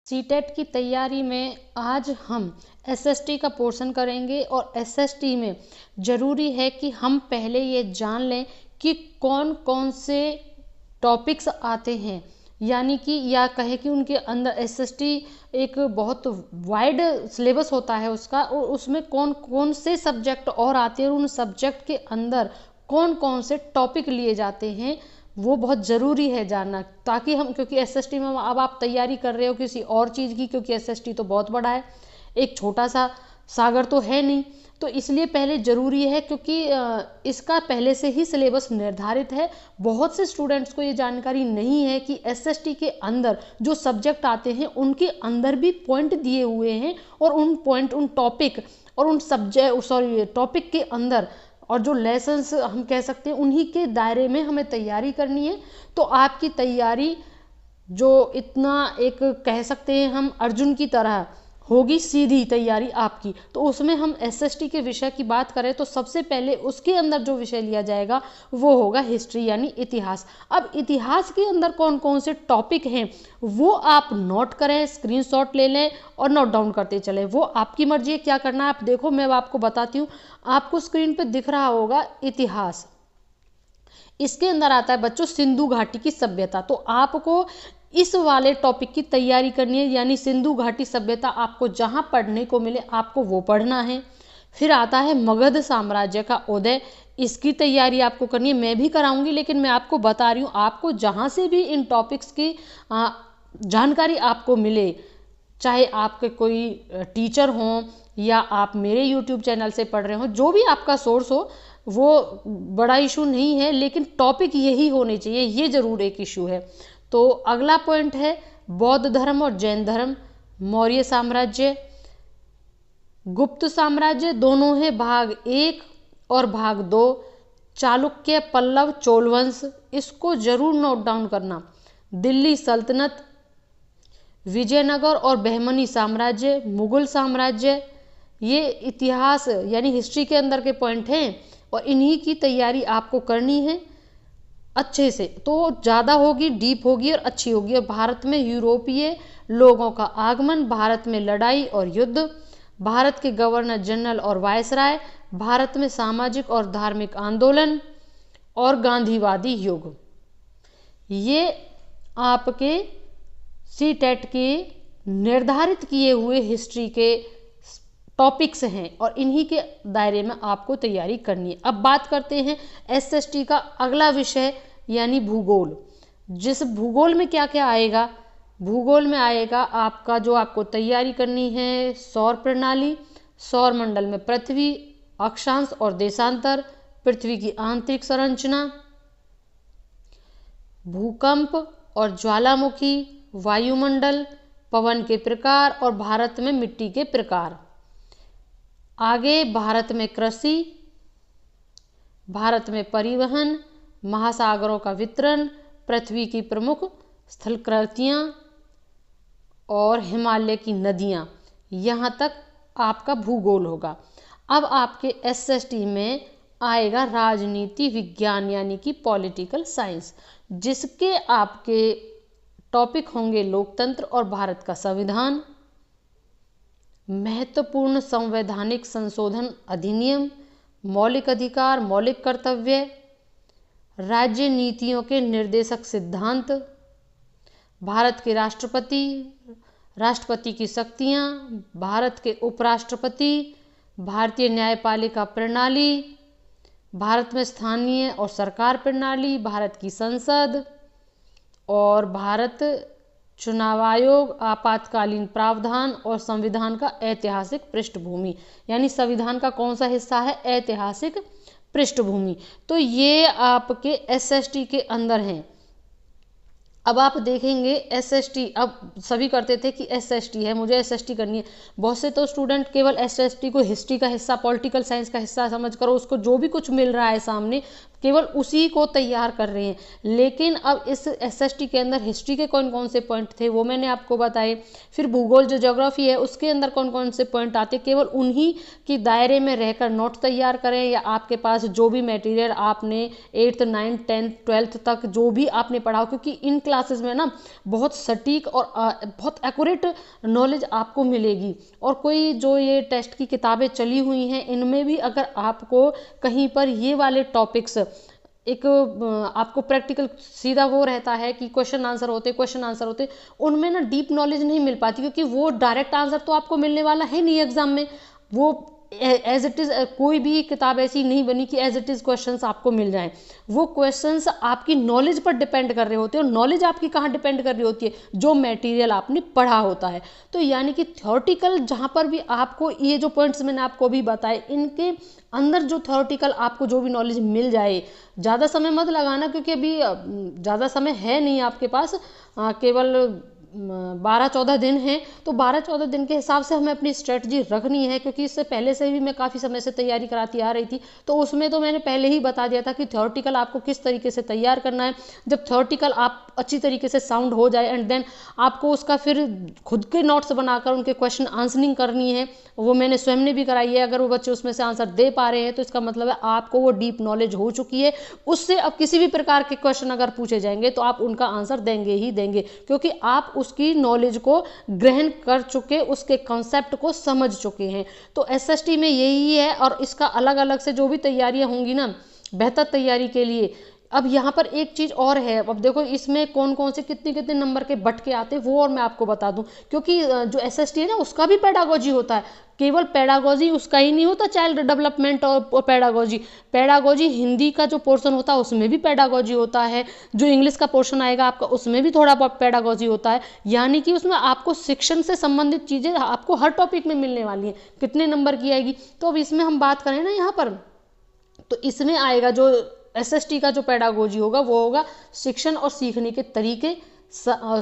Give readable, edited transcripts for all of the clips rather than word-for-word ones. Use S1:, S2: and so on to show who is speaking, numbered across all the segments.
S1: CTET की तैयारी में आज हम एसएसटी का पोर्शन करेंगे और एसएसटी में ज़रूरी है कि हम पहले ये जान लें कि कौन कौन से टॉपिक्स आते हैं, यानी कि या कहे कि उनके अंदर एसएसटी एक बहुत वाइड सिलेबस होता है उसका, और उसमें कौन कौन से सब्जेक्ट और आते हैं और उन सब्जेक्ट के अंदर कौन कौन से टॉपिक लिए जाते हैं, वो बहुत ज़रूरी है जानना। ताकि हम, क्योंकि एसएसटी में अब आप तैयारी कर रहे हो किसी और चीज़ की, क्योंकि एसएसटी तो बहुत बड़ा है, एक छोटा सा सागर तो है नहीं, तो इसलिए पहले ज़रूरी है, क्योंकि इसका पहले से ही सिलेबस निर्धारित है। बहुत से स्टूडेंट्स को ये जानकारी नहीं है कि एसएसटी के अंदर जो सब्जेक्ट आते हैं उनके अंदर भी पॉइंट दिए हुए हैं, और उन पॉइंट, उन टॉपिक और उन टॉपिक के अंदर और जो लेसन्स हम कह सकते हैं उन्हीं के दायरे में हमें तैयारी करनी है। तो आपकी तैयारी जो इतना एक कह सकते हैं हम अर्जुन की तरह होगी, सीधी तैयारी आपकी। तो उसमें हम एसएसटी के विषय की बात करें तो सबसे पहले उसके अंदर जो विषय लिया जाएगा वो होगा हिस्ट्री, यानी इतिहास। अब इतिहास के अंदर कौन कौन से टॉपिक हैं वो आप नोट करें, स्क्रीनशॉट ले लें और नोट डाउन करते चलें। वो आपकी मर्जी है क्या करना है, आप देखो, मैं आपको बताती हूँ। आपको स्क्रीन पे दिख रहा होगा इतिहास, इसके अंदर आता है बच्चों सिंधु घाटी की सभ्यता। तो आपको इस वाले टॉपिक की तैयारी करनी है, यानी सिंधु घाटी सभ्यता आपको जहां पढ़ने को मिले आपको वो पढ़ना है। फिर आता है मगध साम्राज्य का उदय, इसकी तैयारी आपको करनी है। मैं भी कराऊंगी, लेकिन मैं आपको बता रही हूँ, आपको जहां से भी इन टॉपिक्स की जानकारी आपको मिले, चाहे आपके कोई टीचर हों या आप मेरे यूट्यूब चैनल से पढ़ रहे हो, जो भी आपका सोर्स हो, वो बड़ा इशू नहीं है, लेकिन टॉपिक यही होने चाहिए, ये जरूर एक इशू है। तो अगला पॉइंट है बौद्ध धर्म और जैन धर्म, मौर्य साम्राज्य, गुप्त साम्राज्य, दोनों है भाग 1 और भाग 2, चालुक्य, पल्लव, चोल वंश, इसको जरूर नोट डाउन करना, दिल्ली सल्तनत, विजयनगर और बहमनी साम्राज्य, मुगल साम्राज्य। ये इतिहास यानी हिस्ट्री के अंदर के पॉइंट हैं और इन्हीं की तैयारी आपको करनी है अच्छे से, तो ज़्यादा होगी, डीप होगी और अच्छी होगी। और भारत में यूरोपीय लोगों का आगमन, भारत में लड़ाई और युद्ध, भारत के गवर्नर जनरल और वायसराय, भारत में सामाजिक और धार्मिक आंदोलन और गांधीवादी युग। ये आपके सीटेट के निर्धारित किए हुए हिस्ट्री के टॉपिक्स हैं और इन्हीं के दायरे में आपको तैयारी करनी है। अब बात करते हैं एसएसटी का अगला विषय यानी भूगोल। जिस भूगोल में क्या क्या आएगा, भूगोल में आएगा आपका जो आपको तैयारी करनी है सौर प्रणाली, सौर मंडल में पृथ्वी, अक्षांश और देशांतर, पृथ्वी की आंतरिक संरचना, भूकंप और ज्वालामुखी, वायुमंडल, पवन के प्रकार और भारत में मिट्टी के प्रकार। आगे भारत में कृषि, भारत में परिवहन, महासागरों का वितरण, पृथ्वी की प्रमुख स्थलाकृतियाँ और हिमालय की नदियाँ, यहाँ तक आपका भूगोल होगा। अब आपके एसएसटी में आएगा राजनीति विज्ञान यानी कि पॉलिटिकल साइंस, जिसके आपके टॉपिक होंगे लोकतंत्र और भारत का संविधान, महत्वपूर्ण संवैधानिक संशोधन अधिनियम, मौलिक अधिकार, मौलिक कर्तव्य, राज्य नीतियों के निर्देशक सिद्धांत, भारत के राष्ट्रपति, राष्ट्रपति की शक्तियाँ, भारत के उपराष्ट्रपति, भारतीय न्यायपालिका प्रणाली, भारत में स्थानीय और सरकार प्रणाली, भारत की संसद और भारत चुनाव आयोग, आपातकालीन प्रावधान और संविधान का ऐतिहासिक पृष्ठभूमि, यानी संविधान का कौन सा हिस्सा है, ऐतिहासिक पृष्ठभूमि। तो ये आपके एसएसटी के अंदर हैं। अब आप देखेंगे एसएसटी, अब सभी करते थे कि एसएसटी है, मुझे एसएसटी करनी है। बहुत से तो स्टूडेंट केवल एसएसटी को हिस्ट्री का हिस्सा, पॉलिटिकल साइंस का हिस्सा समझ कर उसको जो भी कुछ मिल रहा है सामने, केवल उसी को तैयार कर रहे हैं। लेकिन अब इस एसएसटी के अंदर हिस्ट्री के कौन कौन से पॉइंट थे वो मैंने आपको बताए, फिर भूगोल जो ज्योग्राफी है उसके अंदर कौन कौन से पॉइंट आते, केवल उन्हीं की दायरे में रहकर नोट तैयार करें, या आपके पास जो भी मटेरियल आपने 8th 9th 10th 12th तक जो भी आपने पढ़ा हो, क्योंकि इन क्लासेस में ना बहुत सटीक और बहुत एक्यूरेट नॉलेज आपको मिलेगी। और कोई जो ये टेस्ट की किताबें चली हुई हैं इनमें भी अगर आपको कहीं पर ये वाले टॉपिक्स एक आपको प्रैक्टिकल सीधा वो रहता है कि क्वेश्चन आंसर होते, उनमें ना डीप नॉलेज नहीं मिल पाती, क्योंकि वो डायरेक्ट आंसर तो आपको मिलने वाला है नहीं एग्जाम में। वो एज इट इज़ कोई भी किताब ऐसी नहीं बनी कि एज इट इज़ क्वेश्चंस आपको मिल जाएं। वो क्वेश्चंस आपकी नॉलेज पर डिपेंड कर रहे होते हैं, और नॉलेज आपकी कहाँ डिपेंड कर रही होती है, जो मटेरियल आपने पढ़ा होता है। तो यानी कि थ्योरेटिकल जहाँ पर भी आपको ये जो पॉइंट्स मैंने आपको अभी बताए, इनके अंदर जो थ्योरेटिकल आपको जो भी नॉलेज मिल जाए, ज़्यादा समय मत लगाना, क्योंकि अभी ज़्यादा समय है नहीं आपके पास, केवल 12-14 दिन हैं। तो 12-14 दिन के हिसाब से हमें अपनी स्ट्रेटजी रखनी है, क्योंकि इससे पहले से भी मैं काफ़ी समय से तैयारी कराती आ रही थी, तो उसमें तो मैंने पहले ही बता दिया था कि थ्योरेटिकल आपको किस तरीके से तैयार करना है। जब थ्योरेटिकल आप अच्छी तरीके से साउंड हो जाए, एंड देन आपको उसका फिर खुद के नोट्स बनाकर उनके क्वेश्चन आंसरिंग करनी है, वो मैंने स्वयं ने भी कराई है। अगर वो बच्चे उसमें से आंसर दे पा रहे हैं तो इसका मतलब है आपको वो डीप नॉलेज हो चुकी है। उससे अब किसी भी प्रकार के क्वेश्चन अगर पूछे जाएंगे तो आप उनका आंसर देंगे ही देंगे, क्योंकि आप उसकी नॉलेज को ग्रहण कर चुके, उसके कॉन्सेप्ट को समझ चुके हैं। तो एसएसटी में यही है, और इसका अलग अलग से जो भी तैयारियां होंगी ना बेहतर तैयारी के लिए। अब यहाँ पर एक चीज़ और है, अब देखो इसमें कौन कौन से कितने कितने नंबर के बट के आते हैं वो और मैं आपको बता दूं, क्योंकि जो एसएसटी है ना उसका भी पेडागोजी होता है। केवल पेडागोजी उसका ही नहीं होता, चाइल्ड डेवलपमेंट और पेडागोजी हिंदी का जो पोर्शन होता है उसमें भी पेडागोजी होता है, जो इंग्लिश का पोर्शन आएगा आपका उसमें भी थोड़ा बहुत पेडागोजी होता है। यानी कि उसमें आपको शिक्षण से संबंधित चीज़ें आपको हर टॉपिक में मिलने वाली हैं। कितने नंबर की आएगी, तो अब इसमें हम बात करें ना यहाँ पर, तो इसमें आएगा जो एसएसटी का जो पेडागोजी होगा वो होगा शिक्षण और सीखने के तरीके,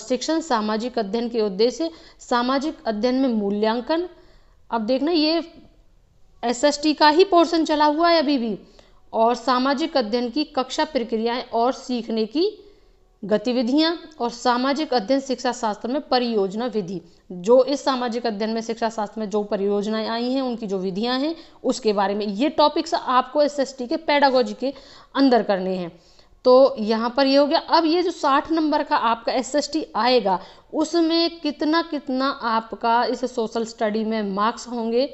S1: शिक्षण सामाजिक अध्ययन के उद्देश्य, सामाजिक अध्ययन में मूल्यांकन। अब देखना ये एसएसटी का ही पोर्शन चला हुआ है अभी भी, और सामाजिक अध्ययन की कक्षा प्रक्रियाएं और सीखने की गतिविधियां, और सामाजिक अध्ययन शिक्षा शास्त्र में परियोजना विधि। जो इस सामाजिक अध्ययन में शिक्षा शास्त्र में जो परियोजनाएं आई हैं उनकी जो विधियां हैं उसके बारे में, ये टॉपिक्स आपको एसएसटी के पेडागोजी के अंदर करने हैं। तो यहाँ पर ये हो गया। अब ये जो 60 नंबर का आपका एसएसटी आएगा उसमें कितना कितना आपका इस सोशल स्टडी में मार्क्स होंगे,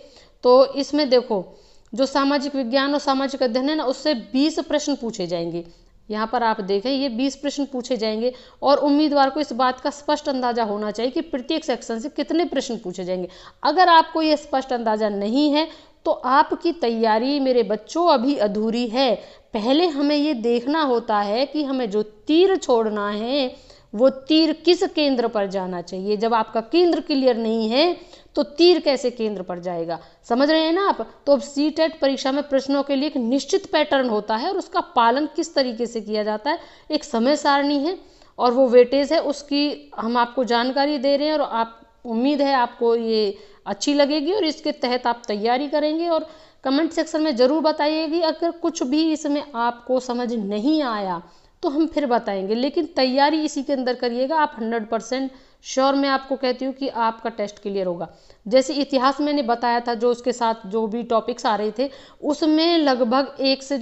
S1: तो इसमें देखो जो सामाजिक विज्ञान और सामाजिक अध्ययन है ना उससे 20 प्रश्न पूछे जाएंगे। यहाँ पर आप देखें ये 20 प्रश्न पूछे जाएंगे, और उम्मीदवार को इस बात का स्पष्ट अंदाजा होना चाहिए कि प्रत्येक सेक्शन से कितने प्रश्न पूछे जाएंगे। अगर आपको ये स्पष्ट अंदाजा नहीं है तो आपकी तैयारी मेरे बच्चों अभी अधूरी है। पहले हमें ये देखना होता है कि हमें जो तीर छोड़ना है वो तीर किस केंद्र पर जाना चाहिए। जब आपका केंद्र क्लियर नहीं है तो तीर कैसे केंद्र पर जाएगा, समझ रहे हैं ना आप। तो अब सीटेट परीक्षा में प्रश्नों के लिए एक निश्चित पैटर्न होता है और उसका पालन किस तरीके से किया जाता है, एक समय सारणी है और वो वेटेज है, उसकी हम आपको जानकारी दे रहे हैं, और आप उम्मीद है आपको ये अच्छी लगेगी और इसके तहत आप तैयारी करेंगे। और कमेंट सेक्शन में ज़रूर बताइएगा अगर कुछ भी इसमें आपको समझ नहीं आया तो हम फिर बताएंगे, लेकिन तैयारी इसी के अंदर करिएगा। आप 100% श्योर मैं आपको कहती हूँ कि आपका टेस्ट क्लियर होगा। जैसे इतिहास मैंने बताया था, जो उसके साथ जो भी टॉपिक्स आ रहे थे उसमें लगभग 1 से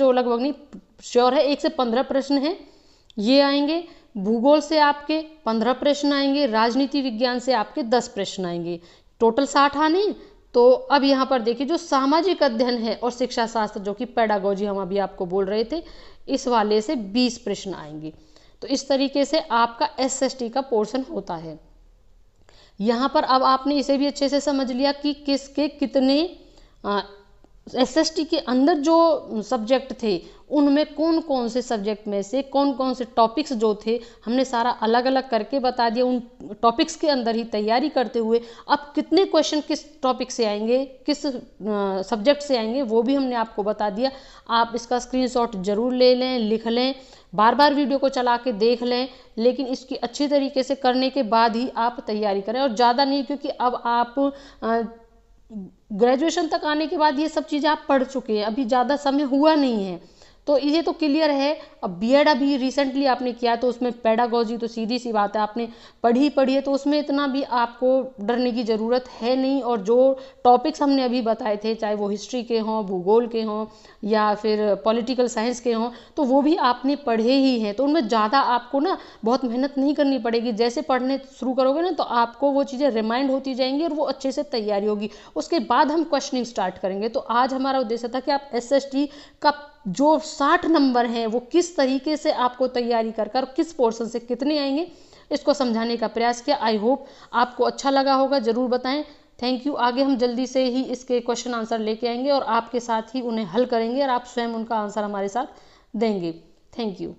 S1: 15 प्रश्न हैं, ये आएंगे। भूगोल से आपके 15 प्रश्न आएंगे, राजनीति विज्ञान से आपके 10 प्रश्न आएंगे, टोटल 60 आने। तो अब यहाँ पर देखिए जो सामाजिक अध्ययन है और शिक्षा शास्त्र जो कि पेडागोजी हम अभी आपको बोल रहे थे, इस वाले से 20 प्रश्न आएंगे। तो इस तरीके से आपका एसएसटी का पोर्शन होता है। यहाँ पर अब आपने इसे भी अच्छे से समझ लिया कि किसके कितने एसएसटी के अंदर जो सब्जेक्ट थे उनमें कौन कौन से सब्जेक्ट में से कौन कौन से टॉपिक्स जो थे हमने सारा अलग अलग करके बता दिया। उन टॉपिक्स के अंदर ही तैयारी करते हुए अब कितने क्वेश्चन किस टॉपिक से आएंगे, किस सब्जेक्ट से आएंगे वो भी हमने आपको बता दिया। आप इसका स्क्रीनशॉट जरूर ले लें, लिख लें, बार बार वीडियो को चला के देख लें, लेकिन इसकी अच्छी तरीके से करने के बाद ही आप तैयारी करें। और ज़्यादा नहीं, क्योंकि अब आप ग्रेजुएशन तक आने के बाद ये सब चीज़ें आप पढ़ चुके हैं, अभी ज़्यादा समय हुआ नहीं है। तो ये तो क्लियर है। अब बीएड अभी रिसेंटली आपने किया तो उसमें पेडागोजी तो सीधी सी बात है, आपने पढ़ी है, तो उसमें इतना भी आपको डरने की ज़रूरत है नहीं। और जो टॉपिक्स हमने अभी बताए थे, चाहे वो हिस्ट्री के हों, भूगोल के हों, या फिर पॉलिटिकल साइंस के हों, तो वो भी आपने पढ़े ही हैं। तो उनमें ज़्यादा आपको ना बहुत मेहनत नहीं करनी पड़ेगी। जैसे पढ़ने शुरू करोगे ना, तो आपको वो चीज़ें रिमाइंड होती जाएंगी और वो अच्छे से तैयारी होगी। उसके बाद हम क्वेश्चनिंग स्टार्ट करेंगे। तो आज हमारा उद्देश्य था कि आप एसएसटी का जो 60 नंबर हैं वो किस तरीके से आपको तैयारी कर किस पोर्शन से कितने आएंगे, इसको समझाने का प्रयास किया। आई होप आपको अच्छा लगा होगा, ज़रूर बताएं। Thank you. आगे हम जल्दी से ही इसके क्वेश्चन आंसर लेके आएंगे और आपके साथ ही उन्हें हल करेंगे और आप स्वयं उनका आंसर हमारे साथ देंगे। Thank you.